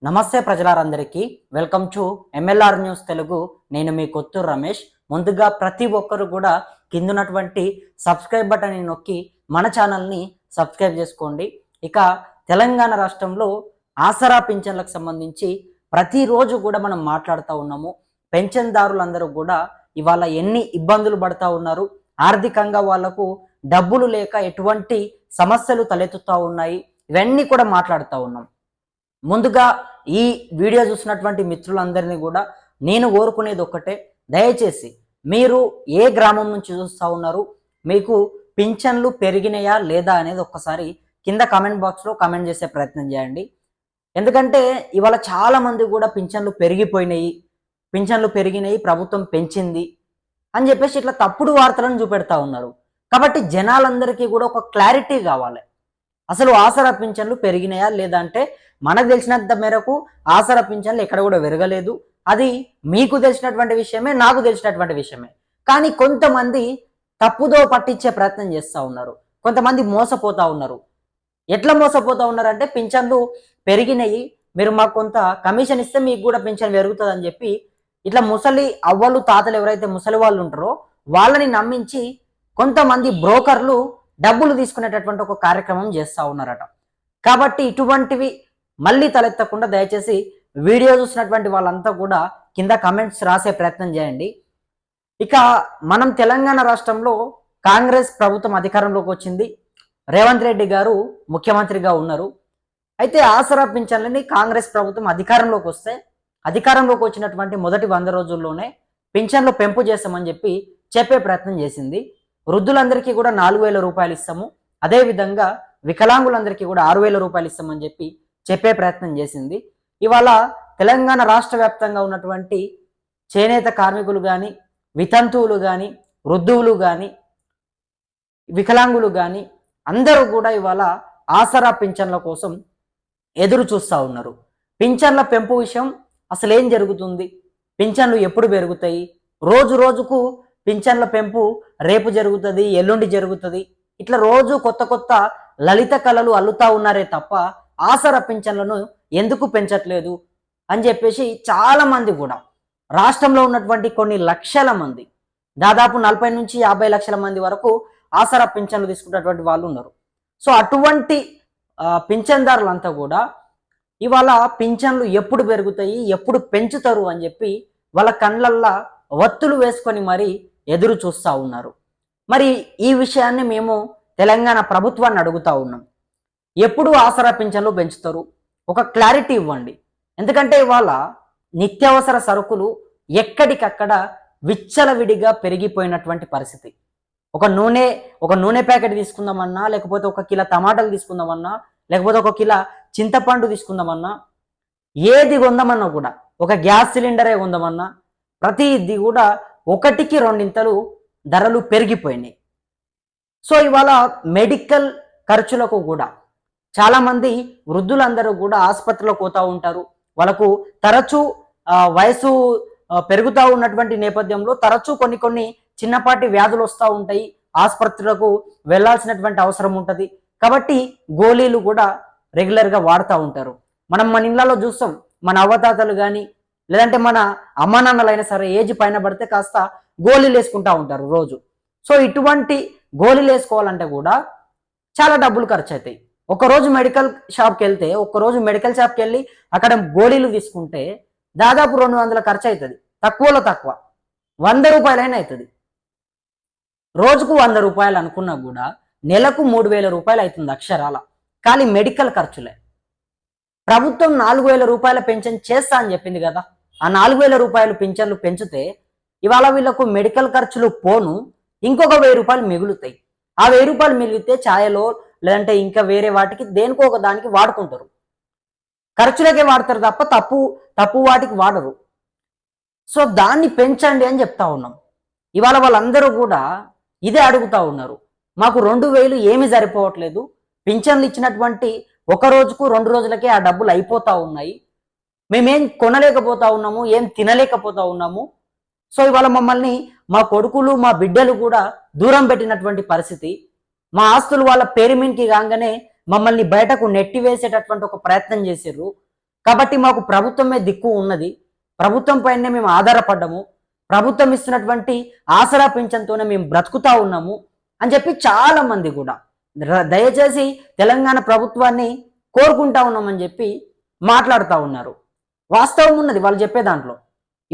నమస్తే ప్రజలారందరికీ welcome to MLR news Telugu. నేను మీ కొత్తూరు రమేష్. ముందుగా ప్రతి ఒక్కరు కూడా కిందున్నటువంటి సబ్స్క్రైబ్ బటన్ నొక్కి మన ఛానల్ని సబ్స్క్రైబ్ చేసుకోండి. ఇక తెలంగాణ రాష్ట్రంలో ఆసరా పింఛన్లకు సంబంధించి ప్రతిరోజు కూడా మనం మాట్లాడుతూ ఉన్నాము. పెన్షన్దారులందరూ కూడా ఇవాళ ఎన్ని ఇబ్బందులు పడుతూ ఉన్నారు, ఆర్థికంగా వాళ్లకు డబ్బులు లేక ఎటువంటి సమస్యలు తలెత్తుతూ ఉన్నాయి, ఇవన్నీ కూడా మాట్లాడుతూ ఉన్నాం. ముందుగా ఈ వీడియో చూసినటువంటి మిత్రులందరినీ కూడా నేను కోరుకునేది ఒక్కటే, దయచేసి మీరు ఏ గ్రామం నుంచి చూస్తూ ఉన్నారు, మీకు పింఛన్లు పెరిగినాయా లేదా అనేది ఒక్కసారి కింద కామెంట్ బాక్స్లో కామెంట్ చేసే ప్రయత్నం చేయండి. ఎందుకంటే ఇవాళ చాలామంది కూడా పింఛన్లు పెరిగినాయి, ప్రభుత్వం పెంచింది అని చెప్పేసి ఇట్లా తప్పుడు వార్తలను చూపెడతా ఉన్నారు. కాబట్టి జనాలందరికీ కూడా ఒక క్లారిటీ కావాలి. అసలు ఆసరా పింఛన్లు పెరిగినాయా లేదా అంటే మనకు తెలిసినంత మేరకు ఆసరా పింఛన్లు ఎక్కడ కూడా పెరగలేదు. అది మీకు తెలిసినటువంటి విషయమే, నాకు తెలిసినటువంటి విషయమే. కానీ కొంతమంది తప్పుదో పట్టించే ప్రయత్నం చేస్తూ ఉన్నారు, కొంతమంది మోసపోతూ ఉన్నారు. ఎట్లా మోసపోతూ ఉన్నారంటే పింఛన్లు పెరిగినాయి, మీరు మాకు కొంత కమిషన్ ఇస్తే మీకు కూడా పింఛన్ పెరుగుతుంది అని చెప్పి ఇట్లా ముసలి అవ్వలు తాతలు ఎవరైతే ముసలి వాళ్ళు ఉంటారో వాళ్ళని నమ్మించి కొంతమంది బ్రోకర్లు డబ్బులు తీసుకునేటటువంటి ఒక కార్యక్రమం చేస్తూ ఉన్నారట. కాబట్టి ఇటువంటివి మళ్ళీ తలెత్తకుండా దయచేసి వీడియో చూసినటువంటి వాళ్ళంతా కూడా కింద కమెంట్స్ రాసే ప్రయత్నం చేయండి. ఇక మనం తెలంగాణ రాష్ట్రంలో కాంగ్రెస్ ప్రభుత్వం అధికారంలోకి వచ్చింది, రేవంత్ రెడ్డి గారు ముఖ్యమంత్రిగా ఉన్నారు. అయితే ఆసరా పింఛన్లని కాంగ్రెస్ ప్రభుత్వం అధికారంలోకి వచ్చినటువంటి మొదటి 100 రోజుల్లోనే పింఛన్లు పెంపు చేస్తామని చెప్పే ప్రయత్నం చేసింది. వృద్ధులందరికీ కూడా 4,000 రూపాయలు ఇస్తాము, అదేవిధంగా వికలాంగులందరికీ కూడా 6,000 రూపాయలు ఇస్తామని చెప్పే ప్రయత్నం చేసింది. ఇవాళ తెలంగాణ రాష్ట్ర వ్యాప్తంగా ఉన్నటువంటి చేనేత కార్మికులు కానీ, వితంతువులు కానీ, వృద్ధువులు కానీ, వికలాంగులు కానీ అందరూ కూడా ఇవాళ ఆసరా పింఛన్ల కోసం ఎదురు చూస్తూ ఉన్నారు. పింఛన్ల పెంపు విషయం అసలు ఏం జరుగుతుంది, పింఛన్లు ఎప్పుడు పెరుగుతాయి, రోజు రోజుకు పింఛన్ల పెంపు రేపు జరుగుతుంది, ఎల్లుండి జరుగుతుంది, ఇట్లా రోజు కొత్త కొత్త లలిత కళలు అల్లుతా ఉన్నారే తప్ప ఆసరా పింఛన్లను ఎందుకు పెంచట్లేదు అని చెప్పేసి చాలా మంది కూడా రాష్ట్రంలో ఉన్నటువంటి కొన్ని లక్షల మంది, దాదాపు 40 నుంచి 50 లక్షల మంది వరకు ఆసరా పింఛన్లు తీసుకున్నటువంటి వాళ్ళు ఉన్నారు. సో అటువంటి పింఛన్దారులంతా కూడా ఇవాళ పింఛన్లు ఎప్పుడు పెరుగుతాయి, ఎప్పుడు పెంచుతారు అని చెప్పి వాళ్ళ కళ్ళల్లో ఒత్తులు వేసుకొని మరి ఎదురు చూస్తూ ఉన్నారు. మరి ఈ విషయాన్ని మేము తెలంగాణ ప్రభుత్వాన్ని అడుగుతా ఉన్నాం, ఎప్పుడు ఆసరా పింఛన్లు పెంచుతారు, ఒక క్లారిటీ ఇవ్వండి. ఎందుకంటే ఇవాళ నిత్యావసర సరుకులు ఎక్కడికక్కడ విచ్చలవిడిగా పెరిగిపోయినటువంటి పరిస్థితి. ఒక నూనె ప్యాకెట్ తీసుకుందామన్నా, లేకపోతే 1 కిలో టమాటాలు తీసుకుందామన్నా, లేకపోతే 1 కిలో చింతపండు తీసుకుందామన్నా, ఏది కొందామన్నా కూడా, ఒక గ్యాస్ సిలిండరే కొందామన్నా, ప్రతిది కూడా 1కి 2 ధరలు పెరిగిపోయినాయి. సో ఇవాళ మెడికల్ ఖర్చులకు కూడా చాలామంది వృద్ధులందరూ కూడా ఆసుపత్రిలోకి పోతూ ఉంటారు. వాళ్ళకు తరచూ వయసు పెరుగుతూ ఉన్నటువంటి నేపథ్యంలో తరచూ కొన్ని చిన్నపాటి వ్యాధులు వస్తూ ఉంటాయి, ఆసుపత్రులకు వెళ్లాల్సినటువంటి అవసరం ఉంటుంది. కాబట్టి గోళీలు కూడా రెగ్యులర్గా వాడుతూ ఉంటారు. మనం మన ఇళ్లలో చూస్తాం, మన అవ్వతాతలు కానీ లేదంటే మన అమ్మ నాన్నలైనా సరే ఏజ్ పైన పడితే కాస్త గోళీలు వేసుకుంటూ ఉంటారు రోజు. సో ఇటువంటి గోళీలు వేసుకోవాలంటే కూడా చాలా డబ్బులు ఖర్చు అవుతాయి. ఒకరోజు మెడికల్ షాప్కి వెళ్ళి అక్కడ గోళీలు తీసుకుంటే దాదాపు 200 ఖర్చు అవుతుంది, తక్కువలో తక్కువ 100 రూపాయలైనా అవుతుంది. రోజుకు 100 రూపాయలు అనుకున్నా కూడా నెలకు 3,000 రూపాయలు అవుతుంది అక్షరాల, ఖాళీ మెడికల్ ఖర్చులే. ప్రభుత్వం 4,000 రూపాయల పెన్షన్ చేస్తా అని చెప్పింది కదా, ఆ 4,000 రూపాయలు పింఛన్లు పెంచితే ఇవాళ వీళ్ళకు మెడికల్ ఖర్చులు పోను ఇంకొక 1,000 రూపాయలు మిగులుతాయి. ఆ 1,000 రూపాయలు మిగిలితే ఛాయలో లేదంటే ఇంకా వేరే వాటికి దేనికో ఒక దానికి వాడుకుంటారు, ఖర్చులకే వాడతారు తప్ప తప్పు వాటికి వాడరు. సో దాన్ని పెంచండి అని చెప్తా ఉన్నాం. ఇవాళ వాళ్ళందరూ కూడా ఇదే అడుగుతా ఉన్నారు, మాకు 2,000 ఏమీ సరిపోవట్లేదు, పింఛన్లు ఇచ్చినటువంటి 1 రోజుకు 2 రోజులకే ఆ డబ్బులు అయిపోతా ఉన్నాయి, మేమేం కొనలేకపోతా ఉన్నాము, ఏం తినలేకపోతా ఉన్నాము. సో ఇవాళ మమ్మల్ని మా కొడుకులు మా బిడ్డలు కూడా దూరం పెట్టినటువంటి పరిస్థితి, మా ఆస్తులు వాళ్ళ పేరు మీదకి కాగానే మమ్మల్ని బయటకు నెట్టివేసేటటువంటి ఒక ప్రయత్నం చేశారు. కాబట్టి మాకు ప్రభుత్వమే దిక్కు ఉన్నది, ప్రభుత్వం పైనే మేము ఆధారపడ్డాము, ప్రభుత్వం ఇస్తున్నటువంటి ఆసరా పింఛన్తోనే మేము బ్రతుకుతా ఉన్నాము అని చెప్పి చాలా మంది కూడా దయచేసి తెలంగాణ ప్రభుత్వాన్ని కోరుకుంటా ఉన్నామని చెప్పి మాట్లాడుతూ ఉన్నారు. వాస్తవం ఉన్నది వాళ్ళు చెప్పే దాంట్లో.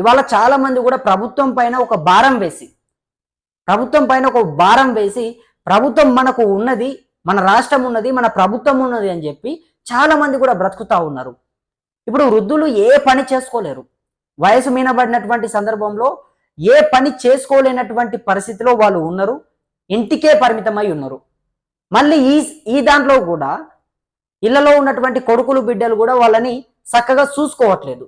ఇవాళ చాలా మంది కూడా ప్రభుత్వం పైన ఒక భారం వేసి ప్రభుత్వం మనకు ఉన్నది, మన రాష్ట్రం ఉన్నది, మన ప్రభుత్వం ఉన్నది అని చెప్పి చాలా మంది కూడా బ్రతుకుతా ఉన్నారు. ఇప్పుడు వృద్ధులు ఏ పని చేసుకోలేరు, వయసు మీనబడినటువంటి సందర్భంలో ఏ పని చేసుకోలేనటువంటి పరిస్థితిలో వాళ్ళు ఉన్నారు, ఇంటికే పరిమితమై ఉన్నారు. మళ్ళీ ఈ దాంట్లో కూడా ఇళ్లలో ఉన్నటువంటి కొడుకులు బిడ్డలు కూడా వాళ్ళని చక్కగా చూసుకోవట్లేదు,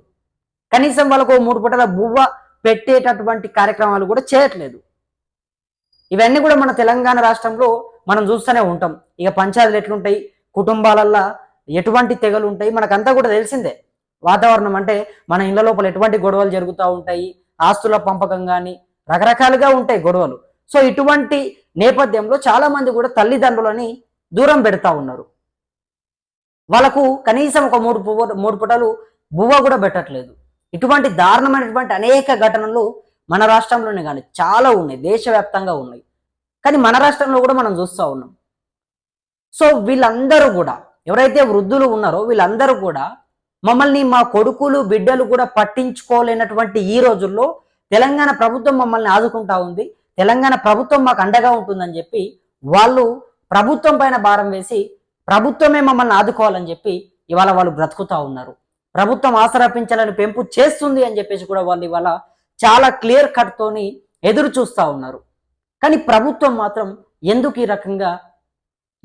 కనీసం వాళ్ళకు 3 పూటల బువ్వ పెట్టేటటువంటి కార్యక్రమాలు కూడా చేయట్లేదు. ఇవన్నీ కూడా మన తెలంగాణ రాష్ట్రంలో మనం చూస్తూనే ఉంటాం. ఇక పంచాయతీలు ఎట్లుంటాయి, కుటుంబాలల్లో ఎటువంటి తెగలు ఉంటాయి, మనకంతా కూడా తెలిసిందే. వాతావరణం అంటే మన ఇళ్ల లోపల ఎటువంటి గొడవలు జరుగుతూ ఉంటాయి, ఆస్తుల పంపకం కానీ రకరకాలుగా ఉంటాయి గొడవలు. సో ఇటువంటి నేపథ్యంలో చాలా మంది కూడా తల్లిదండ్రులని దూరం పెడతా ఉన్నారు. వాళ్ళకు కనీసం ఒక 3 పూటలు బువ్వ కూడా పెట్టట్లేదు. ఇటువంటి దారుణమైనటువంటి అనేక ఘటనలు మన రాష్ట్రంలోనే కానీ చాలా ఉన్నాయి, దేశవ్యాప్తంగా ఉన్నాయి. కానీ మన రాష్ట్రంలో కూడా మనం చూస్తూ ఉన్నాం. సో వీళ్ళందరూ కూడా ఎవరైతే వృద్ధులు ఉన్నారో వీళ్ళందరూ కూడా మమ్మల్ని, మా కొడుకులు బిడ్డలు కూడా పట్టించుకోలేనటువంటి ఈ రోజుల్లో తెలంగాణ ప్రభుత్వం మమ్మల్ని ఆదుకుంటా ఉంది, తెలంగాణ ప్రభుత్వం మాకు అండగా ఉంటుందని చెప్పి వాళ్ళు ప్రభుత్వం పైన భారం వేసి ప్రభుత్వమే మమ్మల్ని ఆదుకోవాలని చెప్పి ఇవాళ వాళ్ళు బ్రతుకుతా ఉన్నారు. ప్రభుత్వం ఆసరా పింఛన్లను పెంపు చేస్తుంది అని చెప్పేసి కూడా వాళ్ళు ఇవాళ చాలా క్లియర్ కట్ తోని ఎదురు చూస్తూ ఉన్నారు. కానీ ప్రభుత్వం మాత్రం ఎందుకు ఈ రకంగా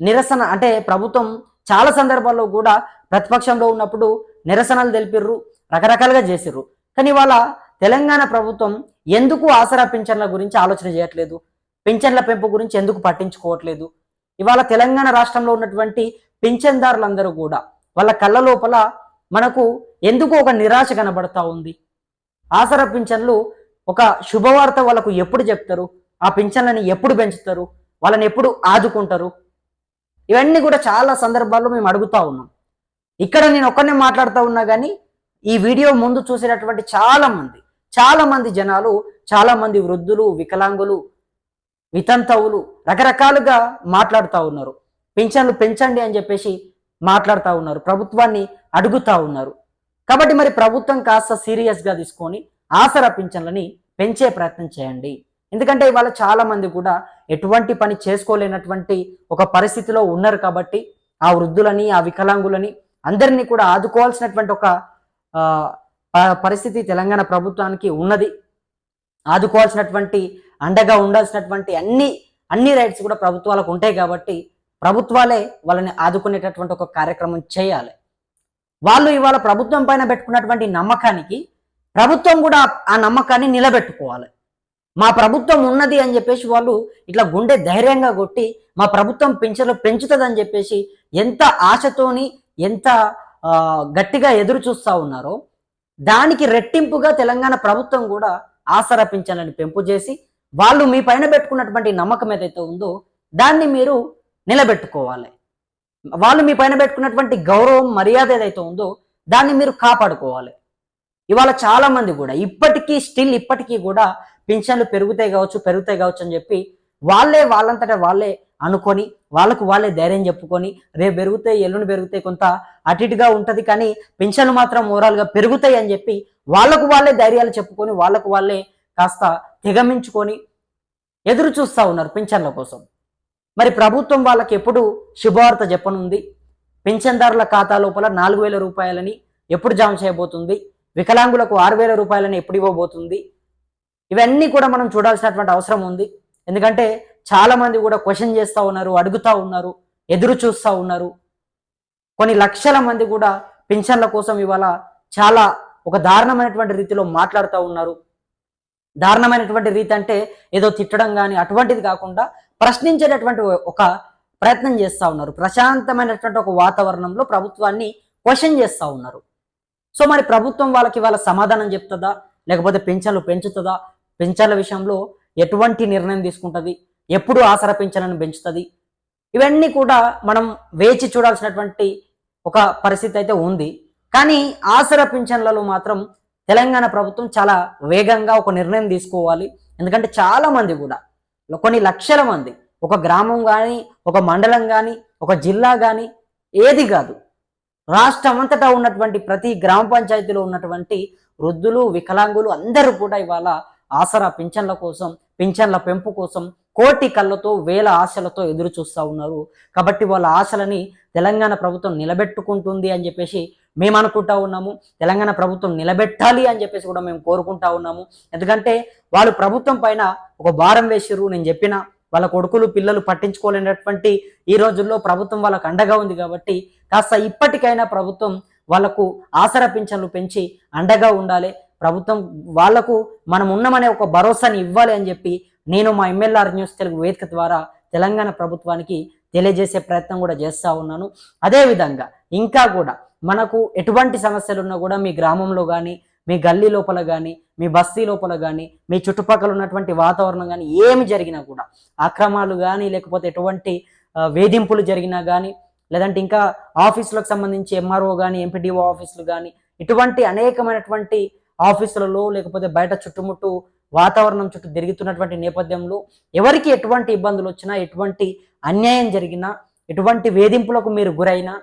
నిరసన, అంటే ప్రభుత్వం చాలా సందర్భాల్లో కూడా ప్రతిపక్షంలో ఉన్నప్పుడు నిరసనలు తెలిపిర్రు, రకరకాలుగా చేసిర్రు. కానీ వాళ్ళ తెలంగాణ ప్రభుత్వం ఎందుకు ఆసరా పింఛన్ల గురించి ఆలోచన చేయట్లేదు, పింఛన్ల పెంపు గురించి ఎందుకు పట్టించుకోవట్లేదు? ఇవాళ తెలంగాణ రాష్ట్రంలో ఉన్నటువంటి పింఛన్దారులందరూ కూడా వాళ్ళ కళ్ళ లోపల మనకు ఎందుకు ఒక నిరాశ కనబడతా ఉంది. ఆసరా పింఛన్లు ఒక శుభవార్త వాళ్ళకు ఎప్పుడు చెప్తారు, ఆ పింఛన్లని ఎప్పుడు పెంచుతారు, వాళ్ళని ఎప్పుడు ఆదుకుంటారు? ఇవన్నీ కూడా చాలా సందర్భాల్లో మేము అడుగుతా ఉన్నాం. ఇక్కడ నేను ఒక్కనే మాట్లాడుతూ ఉన్నా కానీ ఈ వీడియో ముందు చూసినటువంటి చాలా మంది జనాలు, చాలా మంది వృద్ధులు, వికలాంగులు, వితంతవులు రకరకాలుగా మాట్లాడుతూ ఉన్నారు. పింఛన్లు పెంచండి అని చెప్పేసి మాట్లాడుతూ ఉన్నారు, ప్రభుత్వాన్ని అడుగుతా ఉన్నారు. కాబట్టి మరి ప్రభుత్వం కాస్త సీరియస్గా తీసుకొని ఆసరా పింఛన్లని పెంచే ప్రయత్నం చేయండి. ఎందుకంటే ఇవాళ చాలా మంది కూడా ఎటువంటి పని చేసుకోలేనటువంటి ఒక పరిస్థితిలో ఉన్నారు. కాబట్టి ఆ వృద్ధులని, ఆ వికలాంగులని అందరినీ కూడా ఆదుకోవాల్సినటువంటి ఒక పరిస్థితి తెలంగాణ ప్రభుత్వానికి ఉన్నది. ఆదుకోవాల్సినటువంటి, అండగా ఉండాల్సినటువంటి అన్ని రైట్స్ కూడా ప్రభుత్వాలకు ఉంటాయి. కాబట్టి ప్రభుత్వాలే వాళ్ళని ఆదుకునేటటువంటి ఒక కార్యక్రమం చేయాలి. వాళ్ళు ఇవాళ ప్రభుత్వం పైన పెట్టుకున్నటువంటి నమ్మకానికి ప్రభుత్వం కూడా ఆ నమ్మకాన్ని నిలబెట్టుకోవాలి. మా ప్రభుత్వం ఉన్నది అని చెప్పేసి వాళ్ళు ఇట్లా గుండె ధైర్యంగా కొట్టి మా ప్రభుత్వం పింఛన్లు పెంచుతుందని చెప్పేసి ఎంత ఆశతోని, ఎంత గట్టిగా ఎదురు చూస్తూ ఉన్నారో దానికి రెట్టింపుగా తెలంగాణ ప్రభుత్వం కూడా ఆసరా పింఛన్లను పెంపు చేసి వాళ్ళు మీ పైన పెట్టుకున్నటువంటి నమ్మకం ఏదైతే ఉందో దాన్ని మీరు నిలబెట్టుకోవాలి. వాళ్ళు మీ పైన పెట్టుకున్నటువంటి గౌరవం, మర్యాద ఏదైతే ఉందో దాన్ని మీరు కాపాడుకోవాలి. ఇవాళ చాలా మంది కూడా ఇప్పటికీ కూడా పింఛన్లు పెరుగుతాయి కావచ్చు అని చెప్పి వాళ్ళంతటా వాళ్ళే అనుకొని వాళ్ళే ధైర్యం చెప్పుకొని రేపు పెరుగుతాయి, ఎల్లుండి పెరుగుతాయి, కొంత అటు ఇటుగా ఉంటుంది కానీ పింఛన్లు మాత్రం ఓవరాల్గా పెరుగుతాయి అని చెప్పి వాళ్ళే ధైర్యాలు చెప్పుకొని వాళ్ళే కాస్త తెగమించుకొని ఎదురు చూస్తూ ఉన్నారు పింఛన్ల కోసం. మరి ప్రభుత్వం వాళ్ళకి ఎప్పుడు శుభవార్త చెప్పనుంది? పింఛన్దారుల ఖాతా లోపల 4,000 రూపాయలని ఎప్పుడు జమ చేయబోతుంది? వికలాంగులకు 6,000 రూపాయలని ఎప్పుడు ఇవ్వబోతుంది? ఇవన్నీ కూడా మనం చూడాల్సినటువంటి అవసరం ఉంది. ఎందుకంటే చాలా మంది కూడా క్వశ్చన్ చేస్తూ ఉన్నారు, అడుగుతూ ఉన్నారు, ఎదురు చూస్తూ ఉన్నారు. కొన్ని లక్షల మంది కూడా పింఛన్ల కోసం ఇవాళ చాలా ఒక దారుణమైనటువంటి రీతిలో మాట్లాడుతూ ఉన్నారు. దారుణమైనటువంటి రీతి అంటే ఏదో తిట్టడం కానీ అటువంటిది కాకుండా ప్రశ్నించేటటువంటి ఒక ప్రయత్నం చేస్తూ ఉన్నారు. ప్రశాంతమైనటువంటి ఒక వాతావరణంలో ప్రభుత్వాన్ని క్వశ్చన్ చేస్తూ ఉన్నారు. సో మరి ప్రభుత్వం వాళ్ళకి ఇవాళ సమాధానం చెప్తుందా, లేకపోతే పింఛన్లు పెంచుతుందా, పింఛన్ల విషయంలో ఎటువంటి నిర్ణయం తీసుకుంటుంది, ఎప్పుడు ఆసరా పింఛన్లను పెంచుతుంది? ఇవన్నీ కూడా మనం వేచి చూడాల్సినటువంటి ఒక పరిస్థితి అయితే ఉంది. కానీ ఆసరా పింఛన్లలో మాత్రం తెలంగాణ ప్రభుత్వం చాలా వేగంగా ఒక నిర్ణయం తీసుకోవాలి. ఎందుకంటే చాలా మంది కూడా కొన్ని లక్షల మంది, ఒక గ్రామం కానీ, ఒక మండలం కానీ, ఒక జిల్లా కానీ, ఏది కాదు, రాష్ట్రం అంతటా ఉన్నటువంటి ప్రతి గ్రామ పంచాయతీలో ఉన్నటువంటి వృద్ధులు, వికలాంగులు అందరూ కూడా ఇవాళ ఆసరా పింఛన్ల కోసం, పింఛన్ల పెంపు కోసం కోటి కళ్ళతో, వేల ఆశలతో ఎదురు చూస్తూ ఉన్నారు. కాబట్టి వాళ్ళ ఆశలని తెలంగాణ ప్రభుత్వం నిలబెట్టుకుంటుంది అని చెప్పేసి మేము అనుకుంటా ఉన్నాము. తెలంగాణ ప్రభుత్వం నిలబెట్టాలి అని చెప్పేసి కూడా మేము కోరుకుంటా ఉన్నాము. ఎందుకంటే వాళ్ళు ప్రభుత్వం పైన ఒక భారం వేసిర్రు. నేను చెప్పిన వాళ్ళ కొడుకులు పిల్లలు పట్టించుకోలేనటువంటి ఈ రోజుల్లో ప్రభుత్వం వాళ్ళకు అండగా ఉంది. కాబట్టి కాస్త ఇప్పటికైనా ప్రభుత్వం వాళ్లకు ఆసరా పింఛన్లు పెంచి అండగా ఉండాలి. ప్రభుత్వం వాళ్లకు మనం ఉన్నామనే ఒక భరోసాని ఇవ్వాలి అని చెప్పి నేను మా MLR న్యూస్ తెలుగు వేదిక ద్వారా తెలంగాణ ప్రభుత్వానికి తెలియజేసే ప్రయత్నం కూడా చేస్తూ ఉన్నాను. అదేవిధంగా ఇంకా కూడా మనకు ఎటువంటి సమస్యలు ఉన్నా కూడా మీ గ్రామంలో కానీ, మీ గల్లీ లోపల కానీ, మీ బస్తీ లోపల కానీ, మీ చుట్టుపక్కల ఉన్నటువంటి వాతావరణం కానీ ఏమి జరిగినా కూడా, అక్రమాలు కానీ, లేకపోతే ఎటువంటి వేధింపులు జరిగినా కానీ, లేదంటే ఇంకా ఆఫీసులకు సంబంధించి MRO కానీ, MPDO ఆఫీసులు కానీ, ఇటువంటి అనేకమైనటువంటి ఆఫీసులలో లేకపోతే బయట చుట్టుముట్టు వాతావరణం చుట్టూ తిరుగుతున్నటువంటి నేపథ్యంలో ఎవరికి ఎటువంటి ఇబ్బందులు వచ్చినా, ఎటువంటి అన్యాయం జరిగినా, ఎటువంటి వేధింపులకు మీరు గురైనా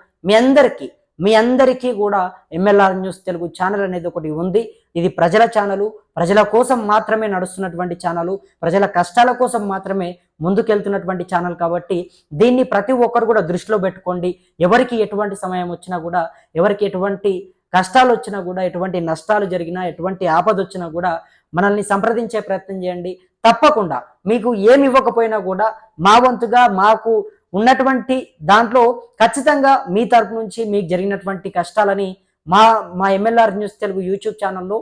మీ అందరికీ కూడా MLR న్యూస్ తెలుగు ఛానల్ అనేది ఒకటి ఉంది. ఇది ప్రజల ఛానలు, ప్రజల కోసం మాత్రమే నడుస్తున్నటువంటి ఛానలు, ప్రజల కష్టాల కోసం మాత్రమే ముందుకెళ్తున్నటువంటి ఛానల్. కాబట్టి దీన్ని ప్రతి ఒక్కరు కూడా దృష్టిలో పెట్టుకోండి. ఎవరికి ఎటువంటి సమయం వచ్చినా కూడా, ఎవరికి ఎటువంటి కష్టాలు వచ్చినా కూడా, ఎటువంటి నష్టాలు జరిగినా, ఎటువంటి ఆపద వచ్చినా కూడా మనల్ని సంప్రదించే ప్రయత్నం చేయండి. తప్పకుండా మీకు ఏమి ఇవ్వకపోయినా కూడా మా వంతుగా మాకు ఉన్నటువంటి దాంట్లో ఖచ్చితంగా మీ తరపు నుంచి మీకు జరిగినటువంటి కష్టాలని మా MLR న్యూస్ తెలుగు యూట్యూబ్ ఛానల్లో,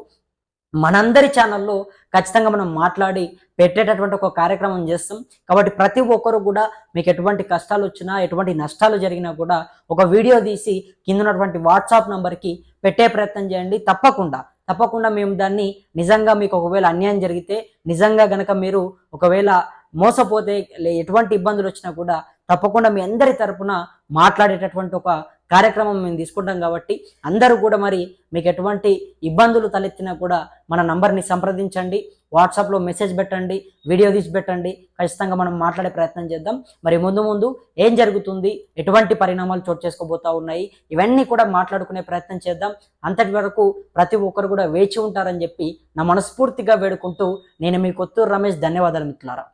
మనందరి ఛానల్లో ఖచ్చితంగా మనం మాట్లాడి పెట్టేటటువంటి ఒక కార్యక్రమం చేస్తాం. కాబట్టి ప్రతి ఒక్కరు కూడా మీకు ఎటువంటి కష్టాలు వచ్చినా, ఎటువంటి నష్టాలు జరిగినా కూడా ఒక వీడియో తీసి కింద ఉన్నటువంటి వాట్సాప్ నంబర్కి పెట్టే ప్రయత్నం చేయండి. తప్పకుండా మేము దాన్ని నిజంగా మీకు ఒకవేళ అన్యాయం జరిగితే, నిజంగా గనక మీరు ఒకవేళ మోసపోతే, ఎటువంటి ఇబ్బందులు వచ్చినా కూడా తప్పకుండా మీ అందరి తరపున మాట్లాడేటటువంటి ఒక కార్యక్రమం మేము తీసుకుంటాం. కాబట్టి అందరూ కూడా మరి మీకు ఎటువంటి ఇబ్బందులు తలెత్తినా కూడా మన నంబర్ని సంప్రదించండి, వాట్సాప్లో మెసేజ్ పెట్టండి, వీడియో తీసి పెట్టండి. ఖచ్చితంగా మనం మాట్లాడే ప్రయత్నం చేద్దాం. మరి ముందు ఏం జరుగుతుంది, ఎటువంటి పరిణామాలు చోటు చేసుకోబోతా ఉన్నాయి, ఇవన్నీ కూడా మాట్లాడుకునే ప్రయత్నం చేద్దాం. అంతటి వరకు ప్రతి ఒక్కరు కూడా వేచి ఉంటారని చెప్పి నా మనస్ఫూర్తిగా వేడుకుంటూ నేను మీ కొత్తూరు రమేష్. ధన్యవాదాలు మిత్రులారా.